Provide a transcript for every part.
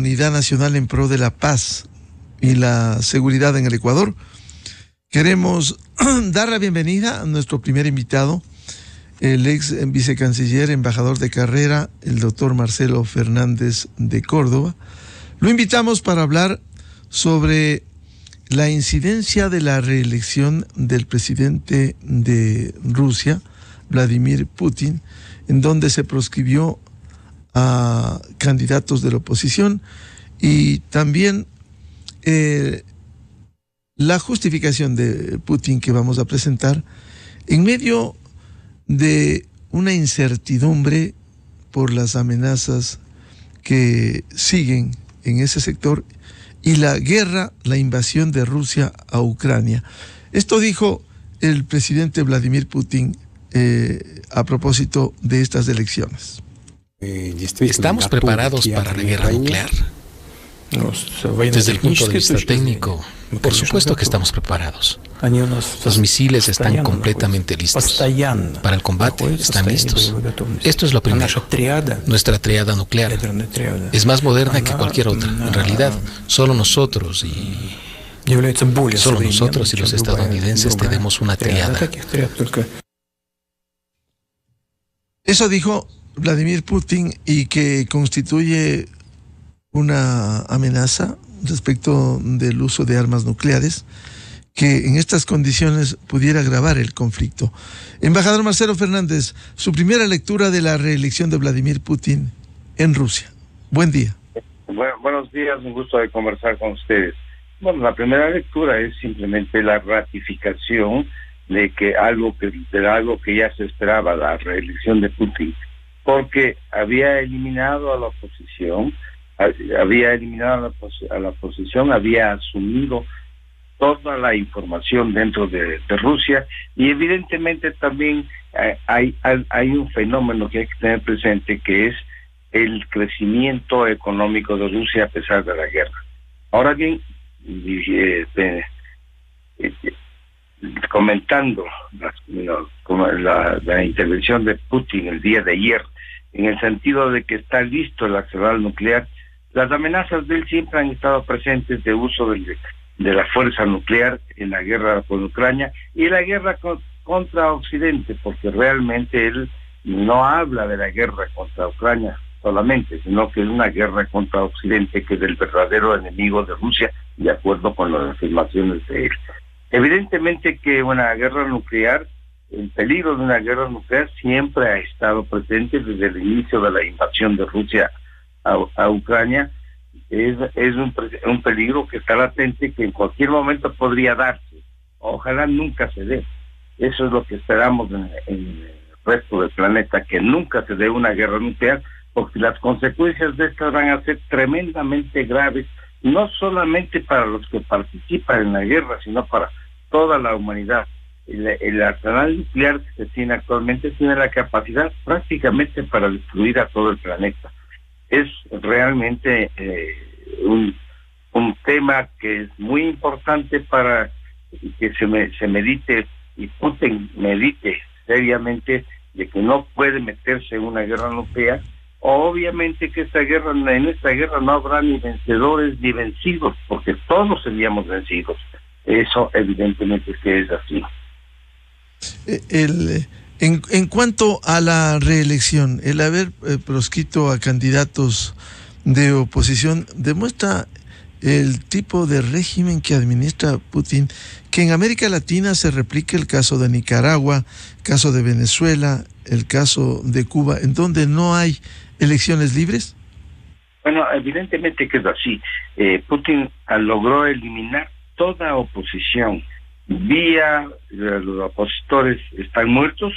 unidad nacional en pro de la paz y la seguridad en el Ecuador. Queremos dar la bienvenida a nuestro primer invitado, el ex vicecanciller, embajador de carrera, el doctor Marcelo Fernández de Córdoba. Lo invitamos para hablar sobre la incidencia de la reelección del presidente de Rusia, Vladimir Putin, en donde se proscribió a candidatos de la oposición, y también la justificación de Putin que vamos a presentar en medio de una incertidumbre por las amenazas que siguen en ese sector y la guerra, la invasión de Rusia a Ucrania. Esto dijo el presidente Vladimir Putin a propósito de estas elecciones. ¿Estamos preparados para la guerra nuclear? Desde el punto de vista técnico, por supuesto que estamos preparados. Los misiles están completamente listos. Para el combate están listos. Esto es lo primero. Nuestra triada nuclear es más moderna que cualquier otra. En realidad, solo nosotros y los estadounidenses tenemos una triada. Eso dijo Vladimir Putin, y que constituye una amenaza respecto del uso de armas nucleares que en estas condiciones pudiera agravar el conflicto. Embajador Marcelo Fernández, su primera lectura de la reelección de Vladimir Putin en Rusia. Buen día. Buenos días, un gusto de conversar con ustedes. Bueno, la primera lectura es simplemente la ratificación de algo que ya se esperaba, la reelección de Putin, porque había eliminado a la oposición, había asumido toda la información dentro de Rusia, y evidentemente también hay un fenómeno que hay que tener presente, que es el crecimiento económico de Rusia a pesar de la guerra. Ahora bien, comentando la intervención de Putin el día de ayer, en el sentido de que está listo el arsenal nuclear, las amenazas de él siempre han estado presentes de uso de la fuerza nuclear en la guerra con Ucrania y la guerra contra Occidente, porque realmente él no habla de la guerra contra Ucrania solamente, sino que es una guerra contra Occidente, que es el verdadero enemigo de Rusia, de acuerdo con las afirmaciones de él. Evidentemente que una guerra nuclear, el peligro de una guerra nuclear siempre ha estado presente desde el inicio de la invasión de Rusia a Ucrania. Es un peligro que está latente, que en cualquier momento podría darse. Ojalá nunca se dé. Eso es lo que esperamos en el resto del planeta, que nunca se dé una guerra nuclear, porque las consecuencias de estas van a ser tremendamente graves, no solamente para los que participan en la guerra, sino para toda la humanidad. El arsenal nuclear que se tiene actualmente tiene la capacidad prácticamente para destruir a todo el planeta. Es realmente un tema que es muy importante para que se medite, y Putin medite seriamente de que no puede meterse en una guerra nuclear. Obviamente que en esta guerra no habrá ni vencedores ni vencidos, porque todos seríamos vencidos. Eso evidentemente que es así. En cuanto a la reelección, el haber proscrito a candidatos de oposición demuestra el tipo de régimen que administra Putin, que en América Latina se replica el caso de Nicaragua, el caso de Venezuela, el caso de Cuba, en donde no hay elecciones libres. Bueno, evidentemente que es así. Putin logró eliminar toda oposición. Los opositores están muertos,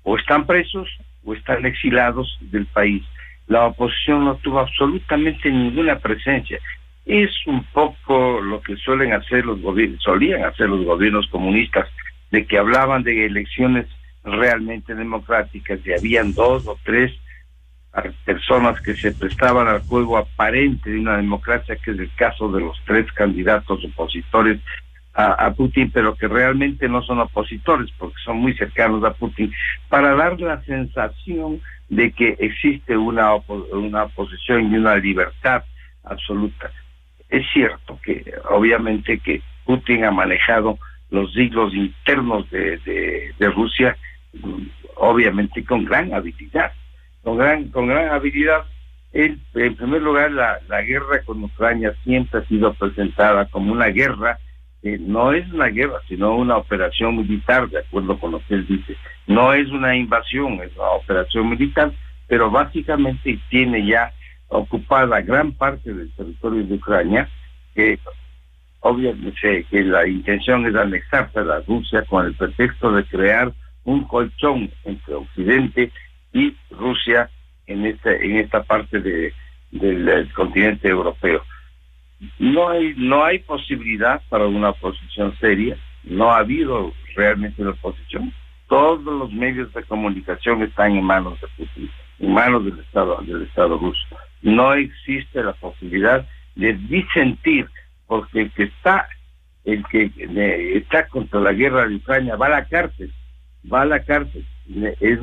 o están presos, o están exilados del país. La oposición no tuvo absolutamente ninguna presencia. Es un poco lo que solían hacer los gobiernos comunistas, de que hablaban de elecciones realmente democráticas, y habían 2 o 3 personas que se prestaban al juego aparente de una democracia, que es el caso de los 3 candidatos opositores a Putin, pero que realmente no son opositores porque son muy cercanos a Putin, para dar la sensación de que existe una oposición y una libertad absoluta. Es cierto que obviamente que Putin ha manejado los hilos internos de Rusia, obviamente con gran habilidad, con gran habilidad. En primer lugar, la guerra con Ucrania siempre ha sido presentada como una guerra, no es una guerra, sino una operación militar, de acuerdo con lo que él dice. No es una invasión, es una operación militar, pero básicamente tiene ya ocupada gran parte del territorio de Ucrania, que obviamente que la intención es anexarse a la Rusia con el pretexto de crear un colchón entre Occidente y Rusia en esta parte del continente europeo. No hay posibilidad para una oposición seria, no ha habido realmente una oposición. Todos los medios de comunicación están en manos de Putin, en manos del Estado ruso. No existe la posibilidad de disentir, porque el que está contra la guerra de Ucrania va a la cárcel. Es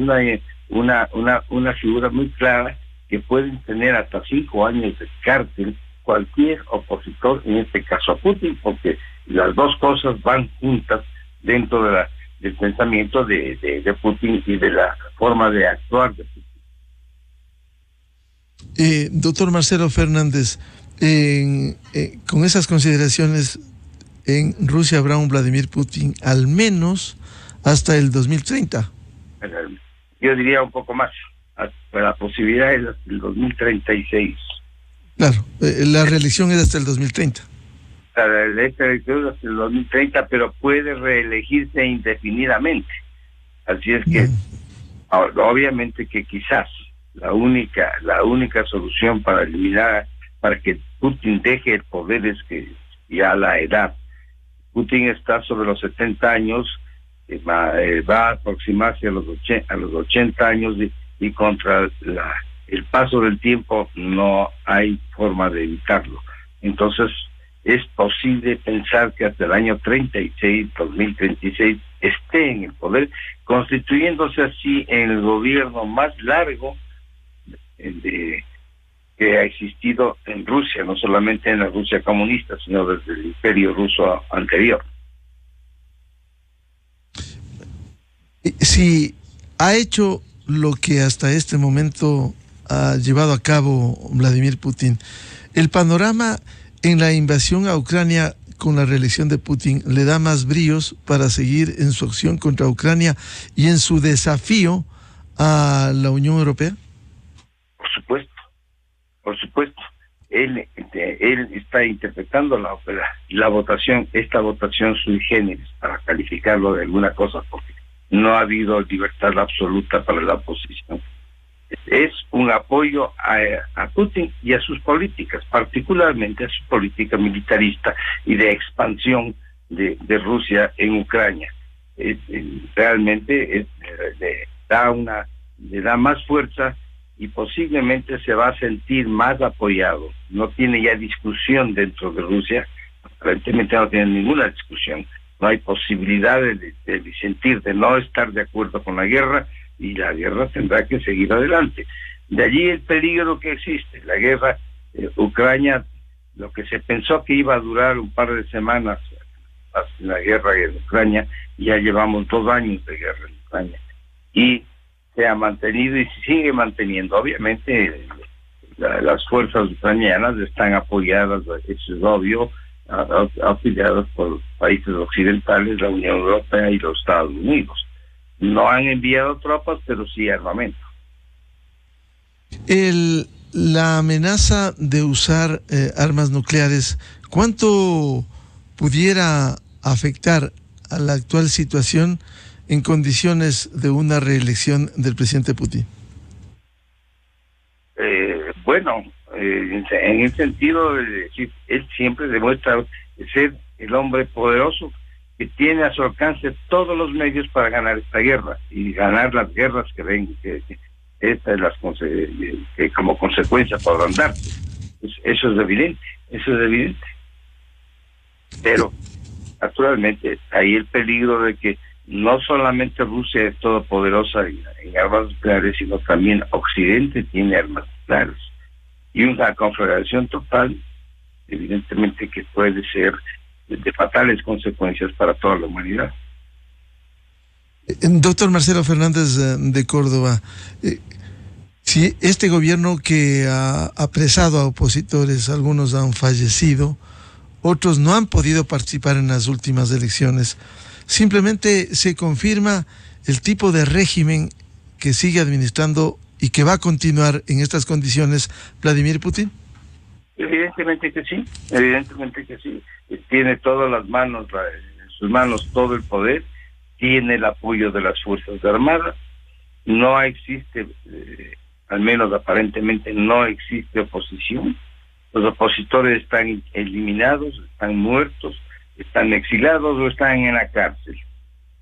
una figura muy clara que pueden tener hasta 5 años de cárcel cualquier opositor, en este caso a Putin, porque las dos cosas van juntas dentro del pensamiento de Putin y de la forma de actuar de Putin. Doctor Marcelo Fernández, con esas consideraciones, en Rusia habrá un Vladimir Putin al menos hasta el 2030. Yo diría un poco más, la posibilidad es hasta el 2036. Claro, la reelección es hasta el 2030. La reelección es hasta el 2030, pero puede reelegirse indefinidamente. Así es que, obviamente que quizás la única solución para que Putin deje el poder es que ya la edad. Putin está sobre los 70 años, va a aproximarse a los 80 años y contra el paso del tiempo no hay forma de evitarlo. Entonces es posible pensar que hasta el año 2036 esté en el poder, constituyéndose así en el gobierno más largo que ha existido en Rusia, no solamente en la Rusia comunista, sino desde el Imperio Ruso anterior. Si ha hecho lo que hasta este momento ha llevado a cabo Vladimir Putin, el panorama en la invasión a Ucrania con la reelección de Putin le da más bríos para seguir en su acción contra Ucrania y en su desafío a la Unión Europea. Por supuesto. Él está interpretando la votación, esta votación sui generis, para calificarlo de alguna cosa, porque no ha habido libertad absoluta para la oposición. Es un apoyo a Putin y a sus políticas, particularmente a su política militarista y de expansión de Rusia en Ucrania. Realmente le da más fuerza y posiblemente se va a sentir más apoyado. No tiene ya discusión dentro de Rusia, aparentemente no tiene ninguna discusión. No hay posibilidad de disentir, de no estar de acuerdo con la guerra, y la guerra tendrá que seguir adelante. De allí el peligro que existe. La guerra, Ucrania, lo que se pensó que iba a durar un par de semanas, la guerra en Ucrania, ya llevamos 2 años de guerra en Ucrania. Y se ha mantenido y se sigue manteniendo. Obviamente las fuerzas ucranianas están apoyadas, eso es obvio, apoyadas por países occidentales, la Unión Europea y los Estados Unidos. No han enviado tropas, pero sí armamento. La amenaza de usar armas nucleares, ¿cuánto pudiera afectar a la actual situación en condiciones de una reelección del presidente Putin? En el sentido de decir, él siempre demuestra ser el hombre poderoso que tiene a su alcance todos los medios para ganar esta guerra y ganar las guerras que ven que como consecuencia podrán dar. Eso es evidente. Pero naturalmente hay el peligro de que no solamente Rusia es todopoderosa en armas nucleares, sino también Occidente tiene armas nucleares. y una conflagración total, evidentemente que puede ser de fatales consecuencias para toda la humanidad. Doctor Marcelo Fernández de Córdoba, si este gobierno que ha apresado a opositores, algunos han fallecido, otros no han podido participar en las últimas elecciones, simplemente se confirma el tipo de régimen que sigue administrando y que va a continuar en estas condiciones Vladimir Putin. Evidentemente que sí, evidentemente que sí. Tiene todas las manos, en sus manos todo el poder, tiene el apoyo de las Fuerzas Armadas, no existe, al menos aparentemente no existe oposición, los opositores están eliminados, están muertos, están exilados o están en la cárcel.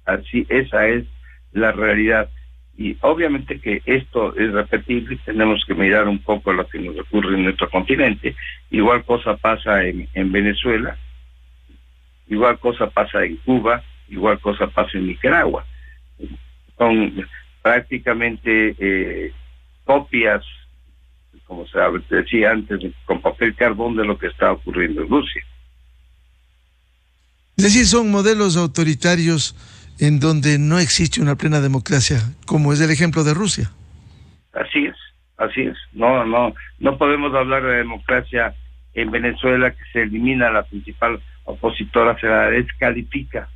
Así, esa es la realidad. Y obviamente que esto es repetible, tenemos que mirar un poco lo que nos ocurre en nuestro continente. Igual cosa pasa en Venezuela, igual cosa pasa en Cuba, igual cosa pasa en Nicaragua. Son prácticamente copias, como se decía antes, con papel carbón de lo que está ocurriendo en Rusia. Es decir, son modelos autoritarios en donde no existe una plena democracia, como es el ejemplo de Rusia. Así es, así es. No podemos hablar de democracia en Venezuela, que se elimina a la principal opositora, se la descalifica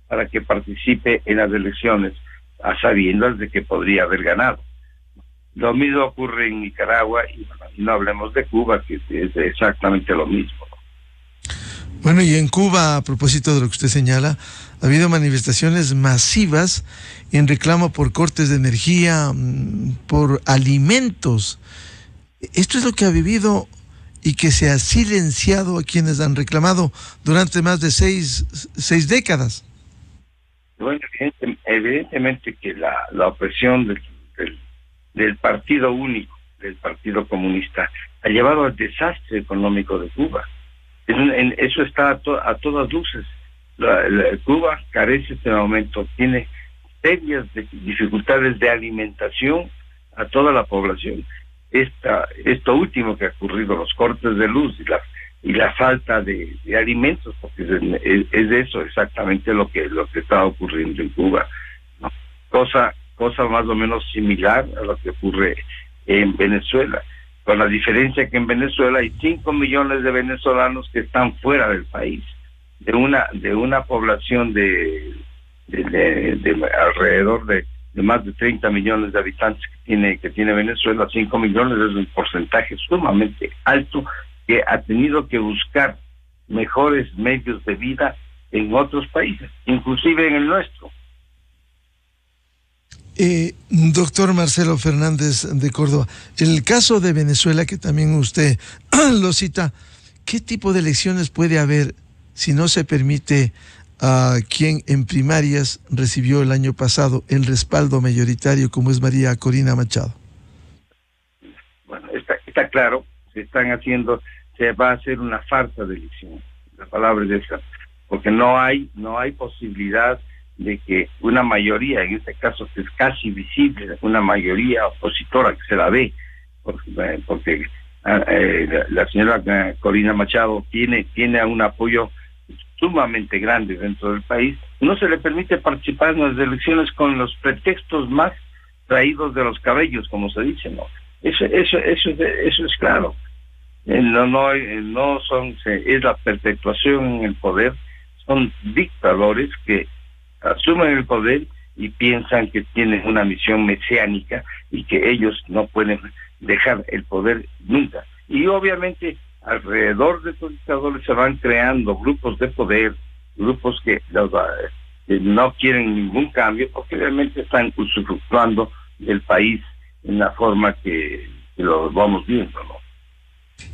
para que participe en las elecciones, a sabiendas de que podría haber ganado. Lo mismo ocurre en Nicaragua, y no hablemos de Cuba, que es exactamente lo mismo. Bueno, y en Cuba, a propósito de lo que usted señala, ha habido manifestaciones masivas en reclamo por cortes de energía, por alimentos. Esto es lo que ha vivido y que se ha silenciado a quienes han reclamado durante más de seis décadas. Bueno, evidentemente que la opresión del partido único, del Partido Comunista, ha llevado al desastre económico de Cuba. Eso está a todas luces. Cuba carece en este momento, tiene serias dificultades de alimentación a toda la población. Esto último que ha ocurrido, los cortes de luz y la falta de alimentos, porque es eso exactamente lo que está ocurriendo en Cuba, ¿no? Cosa más o menos similar a lo que ocurre en Venezuela, con la diferencia que en Venezuela hay 5 millones de venezolanos que están fuera del país, de una población de alrededor de más de 30 millones de habitantes que tiene Venezuela. 5 millones es un porcentaje sumamente alto que ha tenido que buscar mejores medios de vida en otros países, inclusive en el nuestro. Doctor Marcelo Fernández de Córdoba, el caso de Venezuela, que también usted lo cita, ¿qué tipo de elecciones puede haber si no se permite a quien en primarias recibió el año pasado el respaldo mayoritario, como es María Corina Machado? Bueno, está claro, se va a hacer una farsa de elección, la palabra es esa, porque no hay posibilidad de que una mayoría, en este caso que es casi visible, una mayoría opositora que se la ve, porque la señora Corina Machado tiene un apoyo sumamente grande dentro del país, no se le permite participar en las elecciones con los pretextos más traídos de los cabellos, como se dice, ¿no? Eso es claro. Es la perpetuación en el poder, son dictadores que asumen el poder y piensan que tienen una misión mesiánica y que ellos no pueden dejar el poder nunca. Y obviamente alrededor de estos dictadores se van creando grupos de poder, grupos que no quieren ningún cambio porque realmente están usufructuando del país en la forma que lo vamos viendo, ¿no?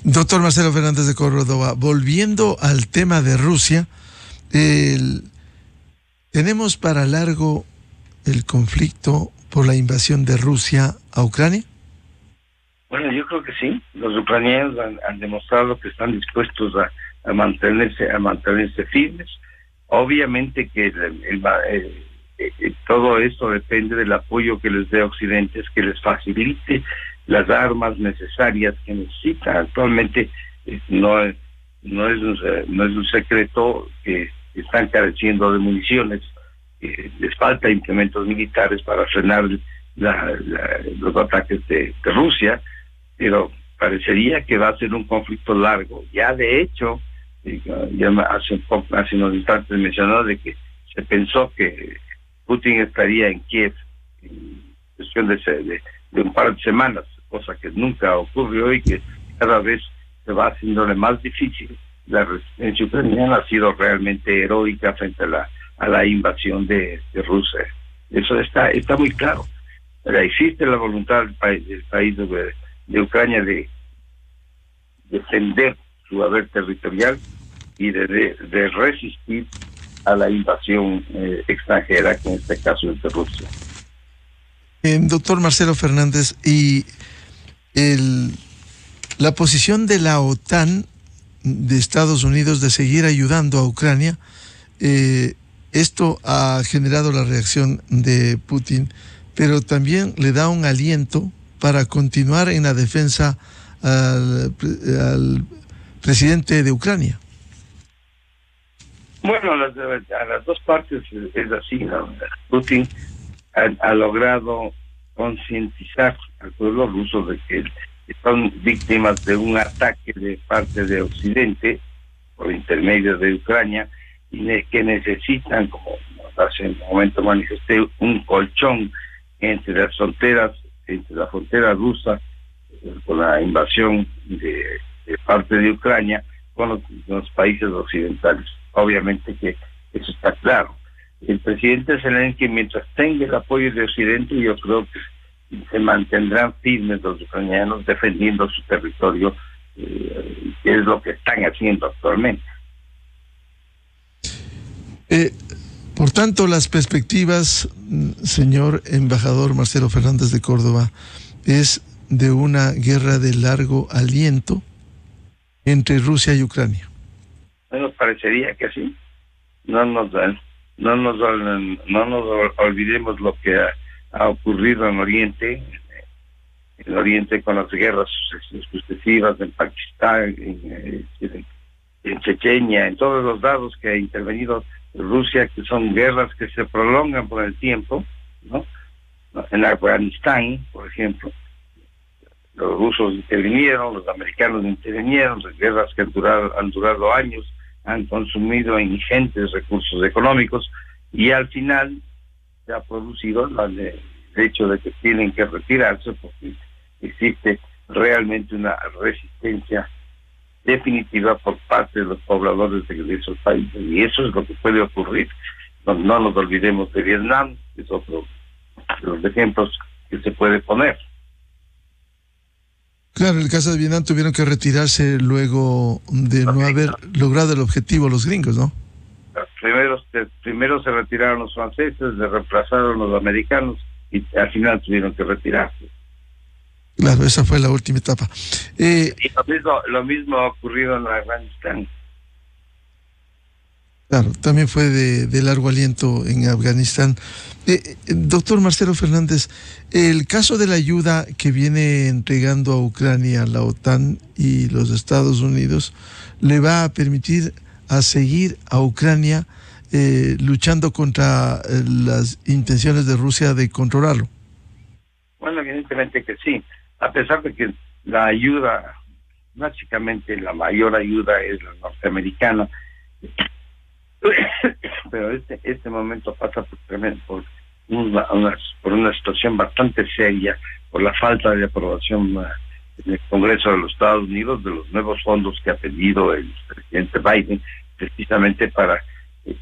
Doctor Marcelo Fernández de Córdoba, volviendo al tema de Rusia, ¿tenemos para largo el conflicto por la invasión de Rusia a Ucrania? Bueno, yo creo que sí. Los ucranianos han demostrado que están dispuestos a mantenerse firmes. Obviamente que todo esto depende del apoyo que les dé Occidente, que les facilite las armas necesarias que necesita. Actualmente no es un secreto que están careciendo de municiones, les falta implementos militares para frenar los ataques de Rusia, pero parecería que va a ser un conflicto largo. Ya de hecho, ya hace unos instantes mencionó de que se pensó que Putin estaría en Kiev en cuestión de un par de semanas, cosa que nunca ocurrió y que cada vez se va haciéndole más difícil. La resistencia ucraniana ha sido realmente heroica frente a la invasión de Rusia. Eso está muy claro. Pero existe la voluntad del país de Ucrania de defender su haber territorial y de resistir a la invasión extranjera, que en este caso es de Rusia. Doctor Marcelo Fernández, y la posición de la OTAN de Estados Unidos de seguir ayudando a Ucrania, esto ha generado la reacción de Putin, pero también le da un aliento para continuar en la defensa al presidente de Ucrania. Bueno, a las dos partes es así, ¿no? Putin ha logrado concientizar al pueblo ruso de que son víctimas de un ataque de parte de Occidente por intermedio de Ucrania, y que necesitan, como hace un momento manifesté, un colchón entre la frontera rusa con la invasión de parte de Ucrania con los países occidentales. Obviamente que eso está claro. El presidente Zelensky, mientras tenga el apoyo de Occidente, yo creo que se mantendrán firmes los ucranianos defendiendo su territorio, que es lo que están haciendo actualmente. Por tanto, las perspectivas, señor embajador Marcelo Fernández de Córdoba, es de una guerra de largo aliento entre Rusia y Ucrania. Bueno, parecería que sí. No nos olvidemos lo que ha ocurrido en Oriente con las guerras sucesivas en Pakistán, en Chechenia, en todos los lados que ha intervenido Rusia, que son guerras que se prolongan por el tiempo, ¿no? En Afganistán, por ejemplo, los rusos intervinieron, los americanos intervinieron, las guerras que han durado años, han consumido ingentes recursos económicos, y al final se ha producido el hecho de que tienen que retirarse porque existe realmente una resistencia definitiva por parte de los pobladores de esos países, y eso es lo que puede ocurrir. No nos olvidemos de Vietnam, que es otro de los ejemplos que se puede poner. Claro, en el caso de Vietnam tuvieron que retirarse luego de no haber logrado el objetivo los gringos, ¿no? Primero se retiraron los franceses, se reemplazaron los americanos y al final tuvieron que retirarse. Claro, esa fue la última etapa. Y lo mismo ha ocurrido en Afganistán. Claro, también fue de largo aliento en Afganistán. Doctor Marcelo Fernández, el caso de la ayuda que viene entregando a Ucrania la OTAN y los Estados Unidos le va a permitir a seguir a Ucrania luchando contra las intenciones de Rusia de controlarlo. Bueno, evidentemente que sí, a pesar de que la ayuda, básicamente la mayor ayuda es la norteamericana, pero este momento pasa por una situación bastante seria, por la falta de aprobación en el Congreso de los Estados Unidos de los nuevos fondos que ha pedido el presidente Biden, precisamente para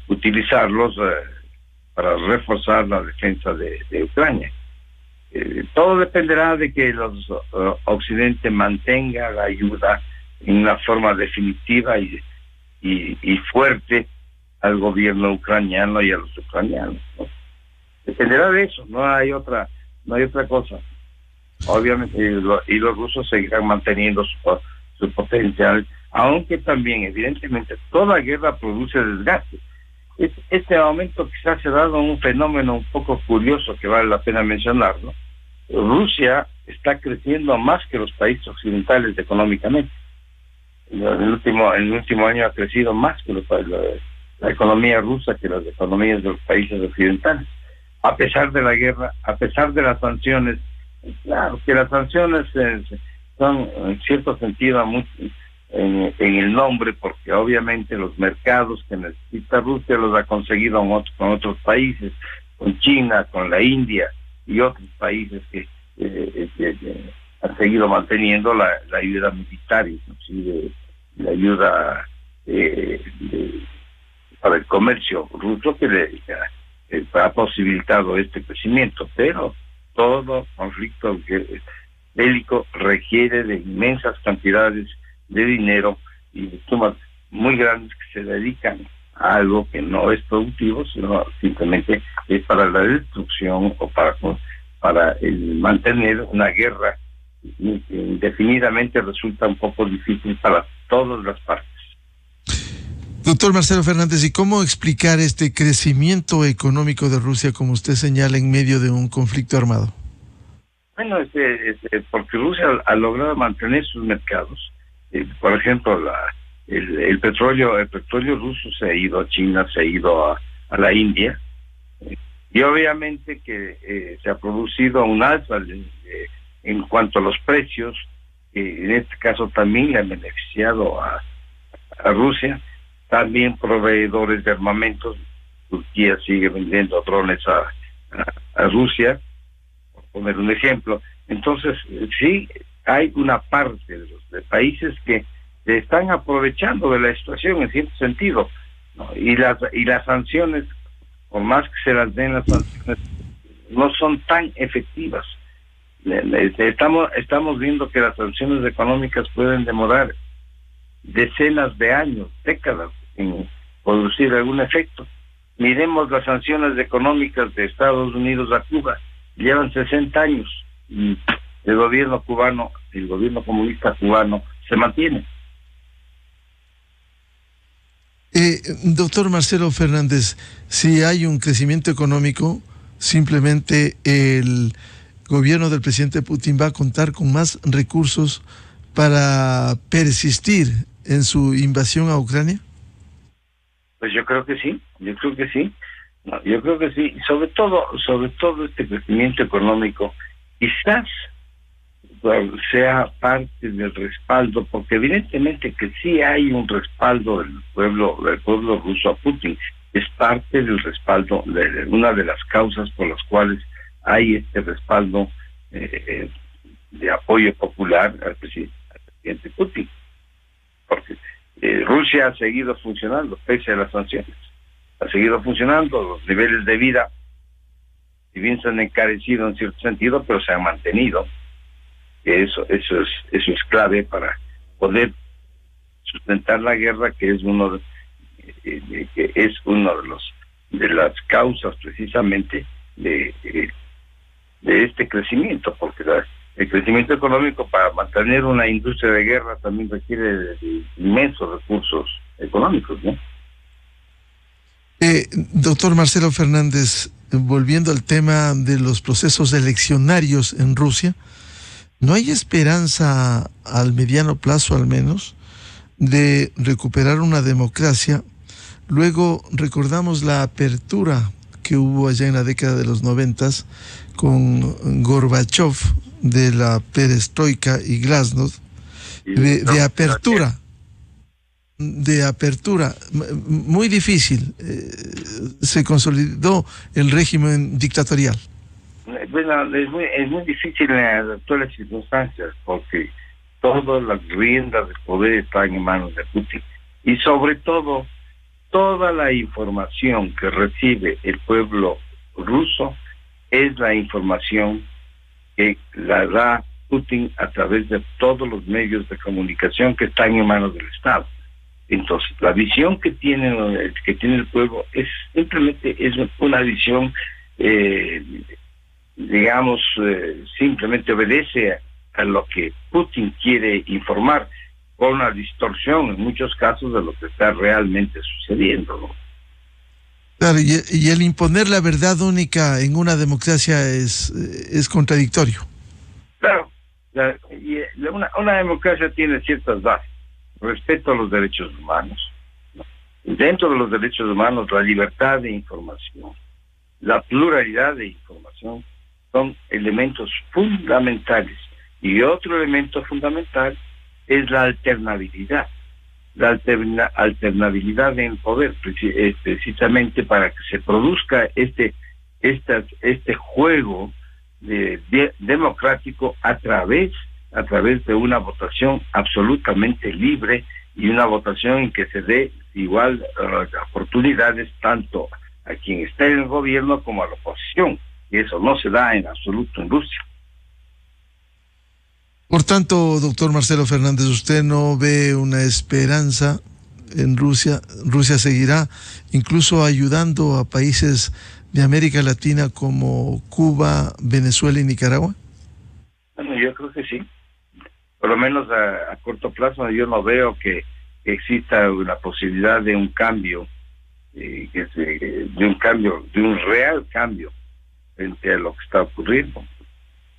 utilizarlos para reforzar la defensa de Ucrania. Todo dependerá de que los Occidente mantenga la ayuda en una forma definitiva y fuerte al gobierno ucraniano y a los ucranianos, ¿no? Dependerá de eso, no hay otra cosa. Obviamente, y los rusos seguirán manteniendo su potencial, aunque también, evidentemente, toda guerra produce desgaste. Este momento quizás se ha dado un fenómeno un poco curioso que vale la pena mencionar, ¿no? Rusia está creciendo más que los países occidentales económicamente. En el último año ha crecido más que la economía rusa que las economías de los países occidentales. A pesar de la guerra, a pesar de las sanciones, claro que las sanciones son en cierto sentido en el nombre, porque obviamente los mercados que necesita Rusia los ha conseguido con otros países, con China, con la India y otros países que han seguido manteniendo la ayuda militar, inclusive la ayuda para el comercio ruso que ha posibilitado este crecimiento. Pero todo conflicto bélico requiere de inmensas cantidades de dinero y de sumas muy grandes que se dedican a algo que no es productivo, sino simplemente es para la destrucción o para mantener una guerra que indefinidamente resulta un poco difícil para todas las partes. Doctor Marcelo Fernández, ¿y cómo explicar este crecimiento económico de Rusia, como usted señala, en medio de un conflicto armado? Bueno, porque Rusia ha logrado mantener sus mercados. Por ejemplo, el petróleo ruso se ha ido a China, se ha ido a la India, y obviamente que se ha producido un alza en cuanto a los precios, que en este caso también le han beneficiado a Rusia. También proveedores de armamentos. Turquía sigue vendiendo drones a Rusia, por poner un ejemplo. Entonces, sí, hay una parte de los países que se están aprovechando de la situación en cierto sentido, ¿no? Y las sanciones, por más que se las den las sanciones, no son tan efectivas. Estamos viendo que las sanciones económicas pueden demorar decenas de años, décadas, en producir algún efecto. Miremos las sanciones económicas de Estados Unidos a Cuba, llevan 60 años y el gobierno comunista cubano se mantiene. Doctor Marcelo Fernández, si hay un crecimiento económico, simplemente el gobierno del presidente Putin va a contar con más recursos para persistir en su invasión a Ucrania. Pues yo creo que sí. Sobre todo este crecimiento económico quizás sea parte del respaldo, porque evidentemente que sí hay un respaldo del pueblo ruso a Putin. Es parte del respaldo, de una de las causas por las cuales hay este respaldo de apoyo popular al presidente Putin. Porque Rusia ha seguido funcionando pese a las sanciones. Ha seguido funcionando, los niveles de vida, si bien se han encarecido en cierto sentido, pero se han mantenido. Eso es clave para poder sustentar la guerra, que es uno de las causas precisamente de este crecimiento, porque el crecimiento económico para mantener una industria de guerra también requiere de inmensos recursos económicos, ¿no? Doctor Marcelo Fernández, volviendo al tema de los procesos eleccionarios en Rusia, ¿no hay esperanza al mediano plazo al menos de recuperar una democracia? Luego recordamos la apertura que hubo allá en la década de los 90 con Gorbachev, de la perestroika y glasnost, de apertura muy difícil. Se consolidó el régimen dictatorial. Bueno, es muy difícil en las actuales circunstancias, porque todas las riendas del poder están en manos de Putin, y sobre todo toda la información que recibe el pueblo ruso es la información que la da Putin a través de todos los medios de comunicación que están en manos del Estado. Entonces, la visión que tiene el pueblo es simplemente una visión, simplemente obedece a lo que Putin quiere informar, con una distorsión en muchos casos de lo que está realmente sucediendo, ¿no? Claro, y el imponer la verdad única en una democracia es contradictorio. Claro, una democracia tiene ciertas bases. Respeto a los derechos humanos. Dentro de los derechos humanos, la libertad de información, la pluralidad de información son elementos fundamentales. Y otro elemento fundamental es la alternabilidad. La alternabilidad en el poder, precisamente para que se produzca este juego democrático a través de una votación absolutamente libre y una votación en que se dé igual oportunidades tanto a quien está en el gobierno como a la oposición, y eso no se da en absoluto en Rusia. Por tanto, doctor Marcelo Fernández, ¿usted no ve una esperanza en Rusia? ¿Rusia seguirá incluso ayudando a países de América Latina como Cuba, Venezuela y Nicaragua? Bueno, yo creo que sí. Por lo menos a corto plazo yo no veo que exista una posibilidad de un cambio, de un real cambio frente a lo que está ocurriendo.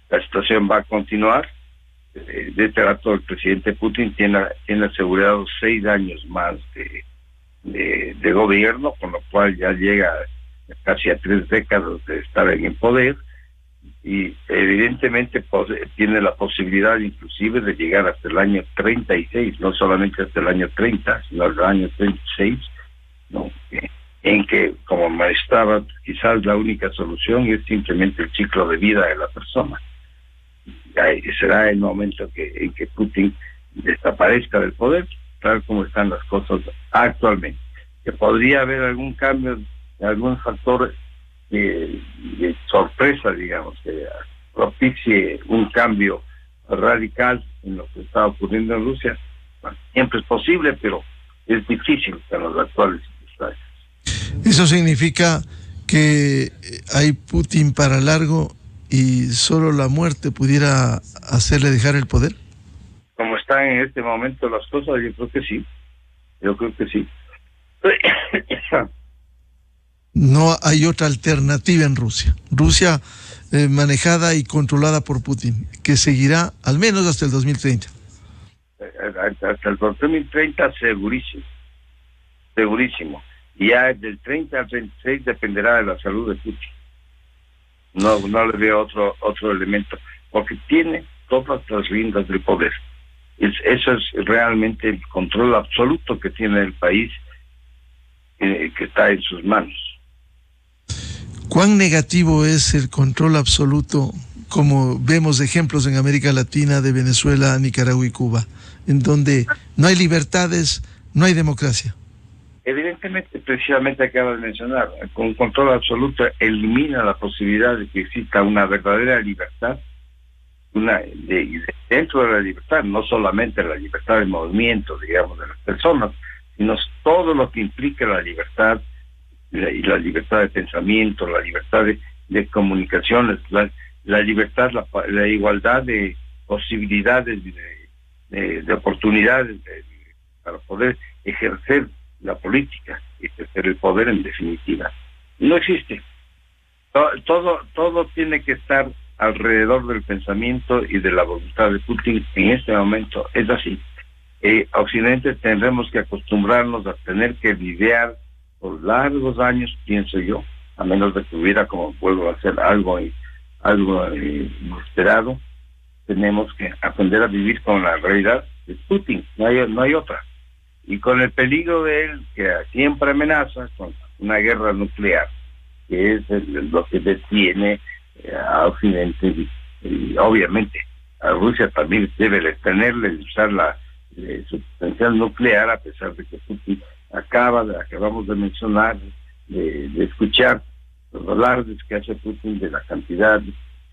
La situación va a continuar. De este rato el presidente Putin tiene asegurado 6 años más de gobierno, con lo cual ya llega casi a 3 décadas de estar en el poder, y evidentemente tiene la posibilidad inclusive de llegar hasta el año 36, no solamente hasta el año 30, sino hasta el año 36, ¿no? En que, como manifestaba, quizás la única solución es simplemente el ciclo de vida de la persona. Será el momento en que Putin desaparezca del poder, tal como están las cosas actualmente. Que podría haber algún cambio, algún factor de sorpresa, digamos, que propicie un cambio radical en lo que está ocurriendo en Rusia. Bueno, siempre es posible, pero es difícil en las actuales circunstancias. ¿Eso significa que hay Putin para largo y solo la muerte pudiera hacerle dejar el poder? Como están en este momento las cosas, yo creo que sí. No hay otra alternativa en Rusia. Rusia manejada y controlada por Putin, que seguirá al menos hasta el 2030. Hasta el 2030 segurísimo. Y ya del 30 al 36 dependerá de la salud de Putin. No le veo otro elemento, porque tiene todas las riendas del poder. Eso es realmente el control absoluto que tiene el país, que está en sus manos. ¿Cuán negativo es el control absoluto, como vemos ejemplos en América Latina, de Venezuela, Nicaragua y Cuba, en donde no hay libertades, no hay democracia? Evidentemente, precisamente acaba de mencionar, con control absoluto elimina la posibilidad de que exista una verdadera libertad, dentro de la libertad, no solamente la libertad de movimiento, digamos, de las personas, sino todo lo que implica la libertad, y la libertad de pensamiento, la libertad de comunicaciones, la libertad, la igualdad de posibilidades, de oportunidades para poder ejercer la política, ejercer el poder en definitiva. No existe. Todo tiene que estar alrededor del pensamiento y de la voluntad de Putin. En este momento es así. Occidente tendremos que acostumbrarnos a tener que lidiar por largos años, pienso yo, a menos de que hubiera, como vuelvo a hacer, algo inesperado. Tenemos que aprender a vivir con la realidad de Putin, no hay otra. Y con el peligro de él, que siempre amenaza con una guerra nuclear, que es lo que detiene a Occidente, y obviamente a Rusia también debe detenerle de usar su potencial nuclear, a pesar de que Putin acabamos de mencionar, de escuchar los alardes que hace Putin de la cantidad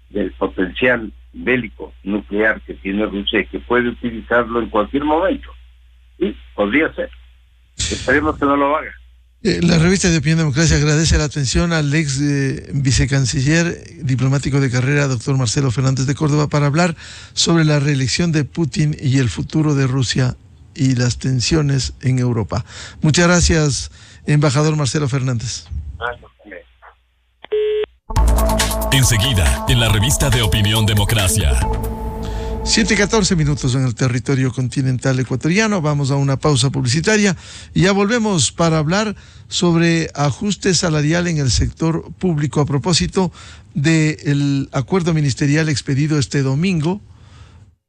del potencial bélico nuclear que tiene Rusia y que puede utilizarlo en cualquier momento. Sí, podría ser. Esperemos que no lo haga. La revista de Opinión Democracia agradece la atención al ex vicecanciller, diplomático de carrera, doctor Marcelo Fernández de Córdoba, para hablar sobre la reelección de Putin y el futuro de Rusia y las tensiones en Europa. Muchas gracias, embajador Marcelo Fernández. Enseguida, en la revista de Opinión Democracia. 7:14 en el territorio continental ecuatoriano. Vamos a una pausa publicitaria y ya volvemos para hablar sobre ajuste salarial en el sector público a propósito del acuerdo ministerial expedido este domingo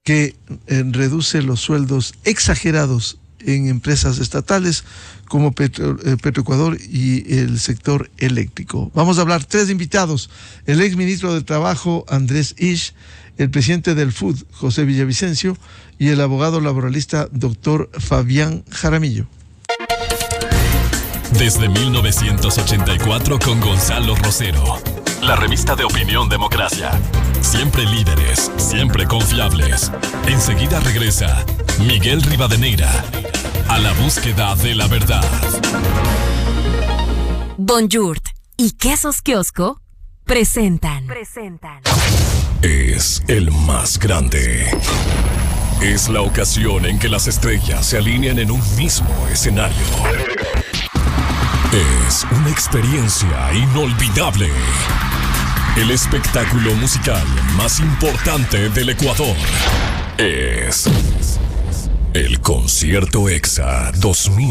que reduce los sueldos exagerados en empresas estatales como Petroecuador y el sector eléctrico. Vamos a hablar 3 invitados: el ex ministro de Trabajo Andrés Isch, el presidente del FUD José Villavicencio y el abogado laboralista doctor Fabián Jaramillo. Desde 1984 con Gonzalo Rosero, la revista de opinión Democracia. Siempre líderes, siempre confiables. Enseguida regresa Miguel Rivadeneira a la búsqueda de la verdad. Bonjour y Quesos Kiosco presentan. Es el más grande. Es la ocasión en que las estrellas se alinean en un mismo escenario. Es una experiencia inolvidable. El espectáculo musical más importante del Ecuador es el Concierto Exa 2000.